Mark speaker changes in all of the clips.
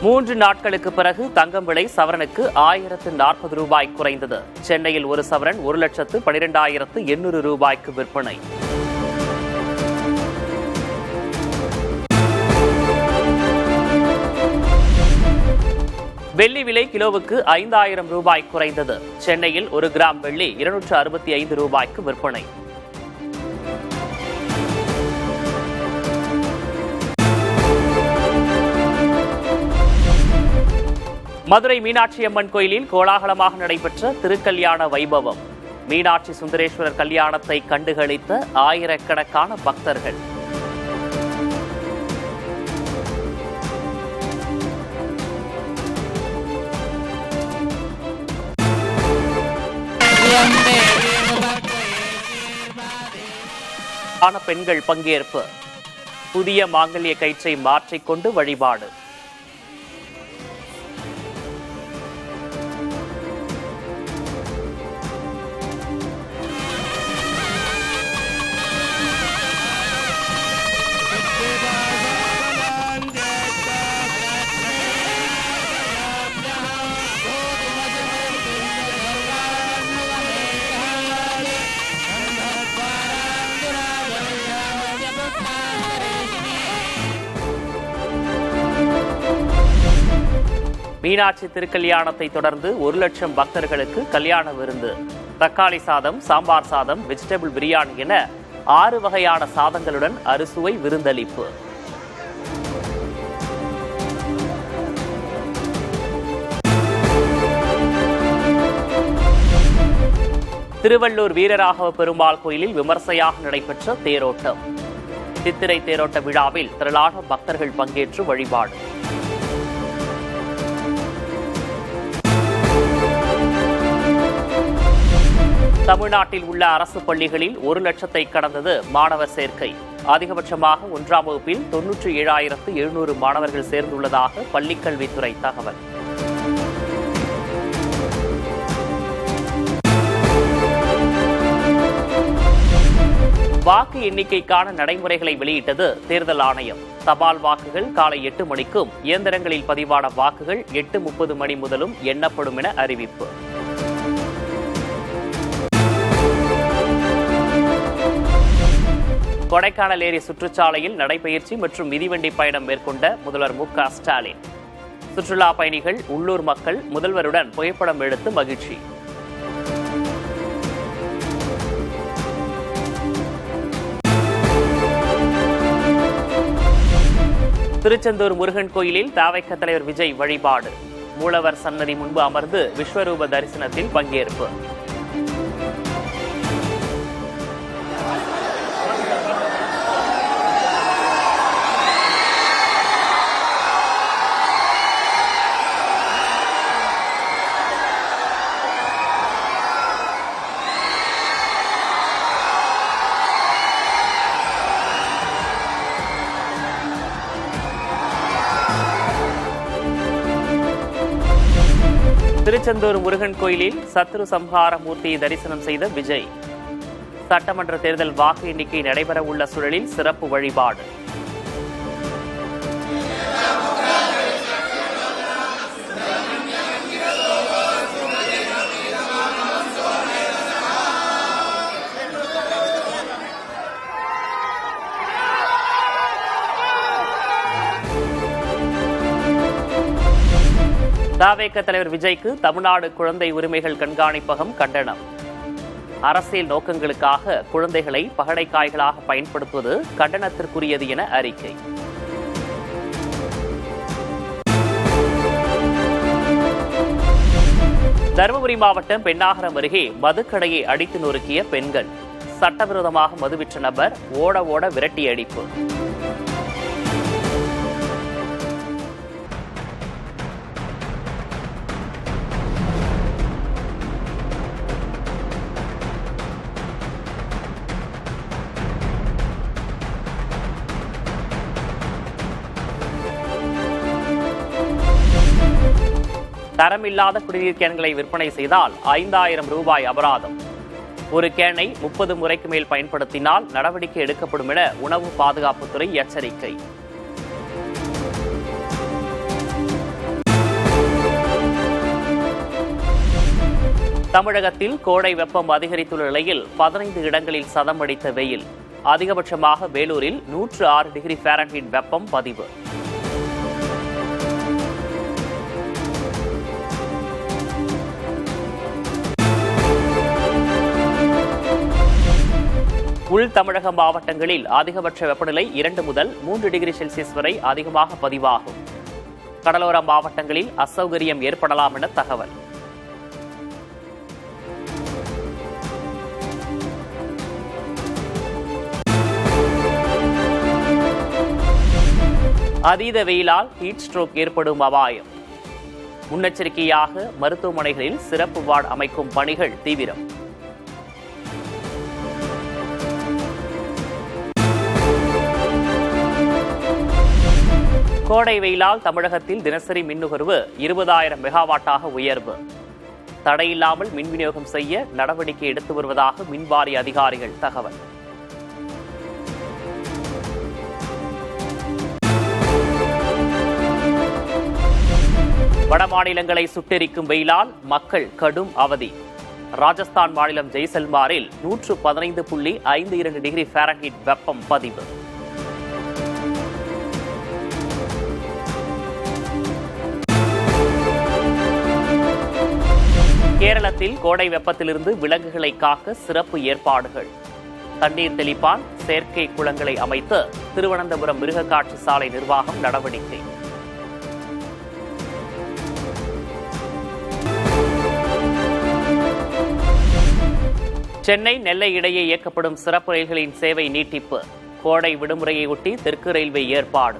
Speaker 1: 3 நாட்களுக்கு பிறகு தங்கம் விலை சவரனுக்கு 1040 ரூபாய் குறைந்தது. சென்னையில் ஒரு சவரன் 1,12,800 ரூபாய்க்கு விற்பனை. வெள்ளி விலை கிலோவுக்கு 5000 ரூபாய் குறைந்தது. சென்னையில் 1 கிராம் வெள்ளி 265 ரூபாய்க்கு விற்பனை. மதுரை மீனாட்சி அம்மன் கோயிலில் கோலாகலமாக நடைபெற்ற திருக்கல்யாண வைபவம். மீனாட்சி சுந்தரேஸ்வரர் கல்யாணத்தை கண்டுகளித்த ஆயிரக்கணக்கான பக்தர்கள். பெண்கள் பங்கேற்பு. புதிய மாங்கல்ய கயிற்றை மாற்றிக்கொண்டு வழிபாடு. மீனாட்சி திருக்கல்யாணத்தை தொடர்ந்து 1 லட்சம் பக்தர்களுக்கு கல்யாண விருந்து. தக்காளி சாதம், சாம்பார் சாதம், வெஜிடபிள் பிரியாணி என 6 வகையான சாதங்களுடன் அறுசுவை விருந்தளிப்பு. திருவள்ளூர் வீரராகவ பெருமாள் கோயிலில் விமர்சையாக நடைபெற்ற தேரோட்டம். சித்திரை தேரோட்ட விழாவில் திரளான பக்தர்கள் பங்கேற்று வழிபாடு. தமிழ்நாட்டில் உள்ள அரசு பள்ளிகளில் 1 லட்சத்தை கடந்தது மாணவர் சேர்க்கை. அதிகபட்சமாக 1ஆம் வகுப்பில் 97,700 மாணவர்கள் சேர்ந்துள்ளதாக பள்ளிக்கல்வித்துறை தகவல். வாக்கு எண்ணிக்கைக்கான நடைமுறைகளை வெளியிட்டது தேர்தல் ஆணையம். தபால் வாக்குகள் காலை 8 மணிக்கும், இயந்திரங்களில் பதிவான வாக்குகள் 8:30 மணி முதலும் எண்ணப்படும் என அறிவிப்பு. கொடைக்கானல் ஏரி சுற்றுச்சாலையில் நடைபயிற்சி மற்றும் மிதிவண்டி பயணம் மேற்கொண்ட முதல்வர் மு.க. ஸ்டாலின். சுற்றுலா பயணிகள், உள்ளூர் மக்கள் முதல்வருடன் புகைப்படம் எடுத்து மகிழ்ச்சி. திருச்செந்தூர் முருகன் கோயிலில் தவிக தலைவர் விஜய் வழிபாடு. மூலவர் சன்னதி முன்பு அமர்ந்து விஸ்வரூப தரிசனத்தில் பங்கேற்பு. திருச்செந்தூர் முருகன் கோயிலில் சத்ரு சம்ஹார மூர்த்தியை தரிசனம் செய்த விஜய். சட்டமன்ற தேர்தல் வாக்கு எண்ணிக்கை நடைபெற உள்ள சூழலில் சிறப்பு வழிபாடு. தவிக தலைவர் விஜய்க்கு தமிழ்நாடு குழந்தை உரிமைகள் கண்காணிப்பகம் கண்டனம். அரசியல் நோக்கங்களுக்காக குழந்தைகளை பகடைக்காய்களாக பயன்படுத்துவது கண்டனத்திற்குரியது என அறிக்கை. தருமபுரி மாவட்டம் பெண்ணாகரம் அருகே மதுக்கடையை அடித்து நொறுக்கிய பெண்கள். சட்டவிரோதமாக மதுவிற்ற நபர் ஓட ஓட விரட்டி அடிப்பு. தரமில்லாத குடிநீர் கேன்களை விற்பனை செய்தால் 5000 ரூபாய் அபராதம். ஒரு கேனை 30 முறைக்கு மேல் பயன்படுத்தினால் நடவடிக்கை எடுக்கப்படும் என உணவு பாதுகாப்புத்துறை எச்சரிக்கை. தமிழகத்தில் கோடை வெப்பம் அதிகரித்துள்ள நிலையில் 15 இடங்களில் சதம் அடித்த வெயில். அதிகபட்சமாக வேலூரில் 106 டிகிரி ஃபாரன்ஹீட் வெப்பம் பதிவு. உள் தமிழக மாவட்டங்களில் அதிகபட்ச வெப்பநிலை 2 முதல் 3 டிகிரி செல்சியஸ் வரை அதிகமாக பதிவாகும். கடலோர மாவட்டங்களில் அசௌகரியம் ஏற்படலாம் என தகவல். அதீத வெயிலால் ஹீட் ஸ்ட்ரோக் ஏற்படும் அபாயம். முன்னெச்சரிக்கையாக மருத்துவமனைகளில் சிறப்பு வார்டு அமைக்கும் பணிகள் தீவிரம். கோடை வெயிலால் தமிழகத்தில் தினசரி மின் நுகர்வு 20,000 மெகாவாட்டாக உயர்வு. தடையில்லாமல் மின் விநியோகம் செய்ய நடவடிக்கை எடுத்து வருவதாக மின்வாரிய அதிகாரிகள் தகவல். வட மாநிலங்களை சுட்டெரிக்கும் வெயிலால் மக்கள் கடும் அவதி. ராஜஸ்தான் மாநிலம் ஜெய்சல்மாரில் 115.52 டிகிரி ஃபாரன்ஹீட் வெப்பம் பதிவு. கேரளத்தில் கோடை வெப்பத்திலிருந்து விலங்குகளை காக்க சிறப்பு ஏற்பாடுகள். தண்ணீர் தெளிப்பான் செயற்கை குளங்களை அமைத்து திருவனந்தபுரம் மிருகக்காட்சி சாலை நிர்வாகம் நடவடிக்கை. சென்னை நெல்லை இடையே இயக்கப்படும் சிறப்பு ரயில்களின் சேவை நீட்டிப்பு. கோடை விடுமுறையொட்டி தெற்கு ரயில்வே ஏற்பாடு.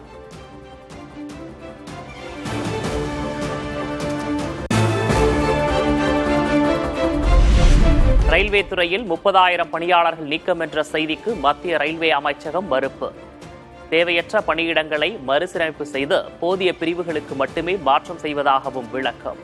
Speaker 1: ரயில்வே துறையில் 30,000 பணியாளர்கள் நீக்கம் என்ற செய்திக்கு மத்திய ரயில்வே அமைச்சகம் மறுப்பு. தேவையற்ற பணியிடங்களை மறுசீரமைப்பு செய்து போதிய பிரிவுகளுக்கு மட்டுமே மாற்றம் செய்வதாகவும் விளக்கம்.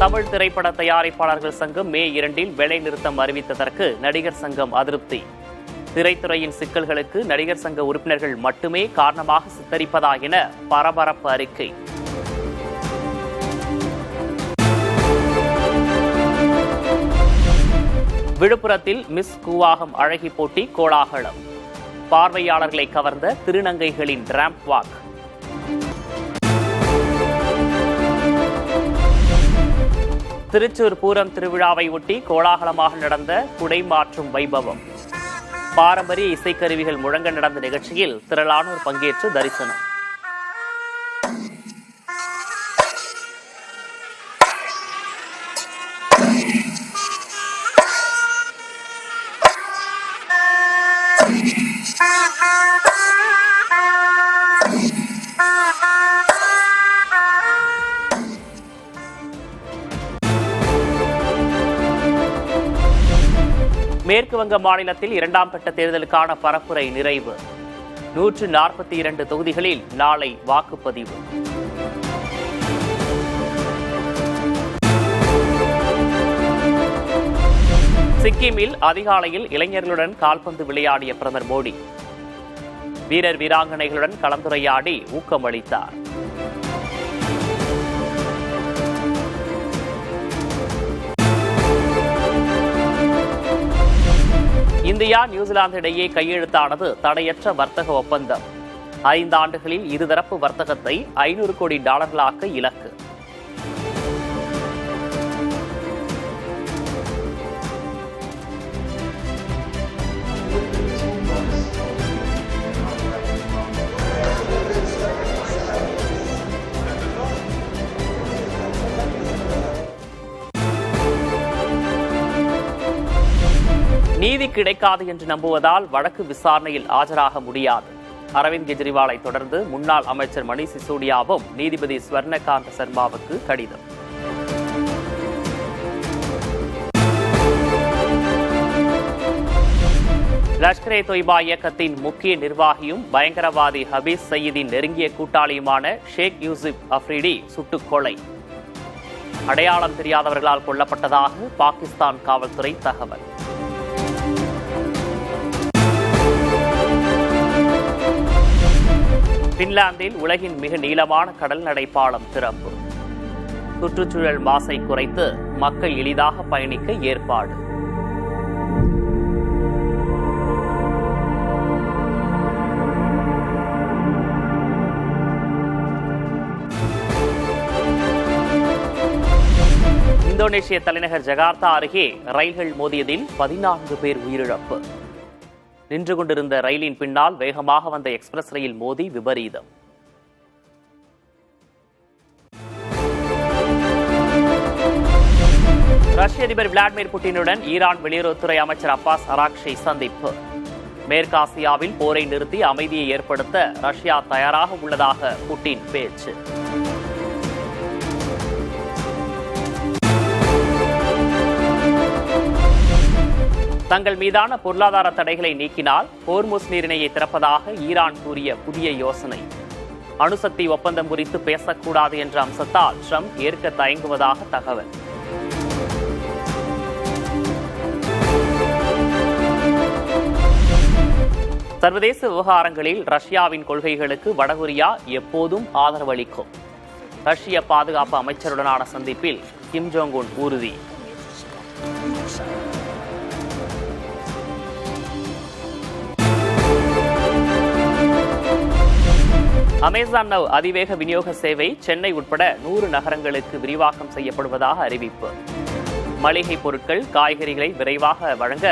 Speaker 1: தமிழ் திரைப்பட தயாரிப்பாளர்கள் சங்கம் மே 2 வேலைநிறுத்தம் அறிவித்ததற்கு நடிகர் சங்கம் அதிருப்தி. திரைத்துறையின் சிக்கல்களுக்கு நடிகர் சங்க உறுப்பினர்கள் மட்டுமே காரணமாக சித்தரிப்பதா என பரபரப்பு அறிக்கை. விழுப்புரத்தில் மிஸ் கூவாகம் அழகி போட்டி கோலாகலம். பார்வையாளர்களை கவர்ந்த திருநங்கைகளின் ராம்ப் வாக். திருச்சூர் பூரம் திருவிழாவை ஒட்டி கோலாகலமாக நடந்த குடை மாற்றும் வைபவம். பாரம்பரிய இசைக்கருவிகள் முழங்க நடந்த நிகழ்ச்சியில் திரளானோர் பங்கேற்று தரிசனம். மேற்கு வங்க மாநிலத்தில் 2ஆம் கட்ட தேர்தலுக்கான பரப்புரை நிறைவு. 142 தொகுதிகளில் நாளை வாக்குப்பதிவு. சிக்கிமில் அதிகாலையில் இளைஞர்களுடன் கால்பந்து விளையாடிய பிரதமர் மோடி வீரர் வீராங்கனைகளுடன் கலந்துரையாடி ஊக்கமளித்தார். இந்தியா நியூசிலாந்து இடையே கையெழுத்தானது தடையற்ற வர்த்தக ஒப்பந்தம். 5 ஆண்டுகளில் இருதரப்பு வர்த்தகத்தை $500 கோடி இலக்கு. நீதி கிடைக்காது என்று நம்புவதால் வழக்கு விசாரணையில் ஆஜராக முடியாது. அரவிந்த் கெஜ்ரிவாலை தொடர்ந்து முன்னாள் அமைச்சர் மணீஷ் சிசோடியாவும் நீதிபதி ஸ்வர்ணகாந்த சர்மாவுக்கு கடிதம். லஷ்கர்-இ-தொய்பா இயக்கத்தின் முக்கிய நிர்வாகியும் பயங்கரவாதி ஹபீஸ் சயீதின் நெருங்கிய கூட்டாளியுமான ஷேக் யூசுப் அஃப்ரிடி சுட்டுக் கொலை. அடையாளம் தெரியாதவர்களால் கொல்லப்பட்டதாக பாகிஸ்தான் காவல்துறை தகவல். பின்லாந்தில் உலகின் மிக நீளமான கடல் நடை பாலம் திறப்பு. சுற்றுச்சூழல் மாசை குறைத்து மக்கள் எளிதாக பயணிக்க ஏற்பாடு. இந்தோனேஷிய தலைநகர் ஜகார்த்தா அருகே ரயில்கள் மோதியதில் 14 பேர் உயிரிழப்பு. நின்று கொண்டிருந்த ரயிலின் பின்னால் வேகமாக வந்த எக்ஸ்பிரஸ் ரயில் மோதி விபரீதம். ரஷ்ய அதிபர் விளாடிமிர் புட்டினுடன் ஈரான் வெளியுறவுத்துறை அமைச்சர் அப்பாஸ் அராக்ஷி சந்திப்பு. மேற்காசியாவில் போரை நிறுத்தி அமைதியை ஏற்படுத்த ரஷ்யா தயாராக உள்ளதாக புட்டின் பேச்சு. தங்கள் மீதான பொருளாதார தடைகளை நீக்கினால் ஹோர்முஸ் நீரிணையை திறப்பதாக ஈரான் கூறிய புதிய யோசனை. அணுசக்தி ஒப்பந்தம் குறித்து பேசக்கூடாது என்ற அம்சத்தால் ட்ரம்ப் ஏற்க தயங்குவதாக தகவல். சர்வதேச விவகாரங்களில் ரஷ்யாவின் கொள்கைகளுக்கு வடகொரியா எப்போதும் ஆதரவளிக்கும். ரஷ்ய பாதுகாப்பு அமைச்சருடனான சந்திப்பில் கிம் ஜோங் உன் உறுதி. அமேசான் நவ் அதிவேக விநியோக சேவை சென்னை உட்பட 100 நகரங்களுக்கு விரிவாக்கம் செய்யப்படுவதாக அறிவிப்பு. மளிகை பொருட்கள், காய்கறிகளை விரைவாக வழங்க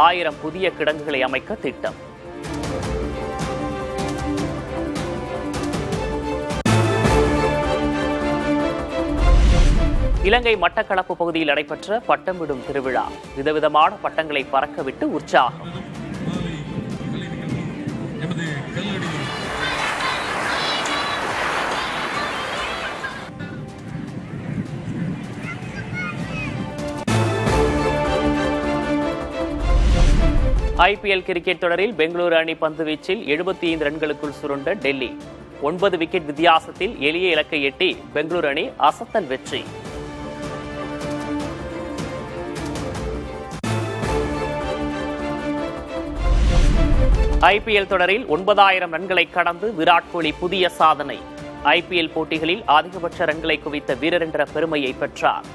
Speaker 1: 1000 புதிய கிடங்குகளை அமைக்க திட்டம். இலங்கை மட்டக்களப்பு பகுதியில் நடைபெற்ற பட்டம் விடும் திருவிழா. விதவிதமான பட்டங்களை பறக்கவிட்டு உற்சாகம். ஐபிஎல் கிரிக்கெட் தொடரில் பெங்களூரு அணி பந்துவீச்சில் 75 ரன்களுக்குள் சுருண்ட டெல்லி. 9 விக்கெட் வித்தியாசத்தில் எளிய இலக்கை எட்டி பெங்களூரு அணி அசத்தல் வெற்றி. ஐபிஎல் தொடரில் 9000 ரன்களை கடந்து விராட் கோலி புதிய சாதனை. ஐபிஎல் போட்டிகளில் அதிகபட்ச ரன்களை குவித்த வீரர் என்ற பெருமையை பெற்றார்.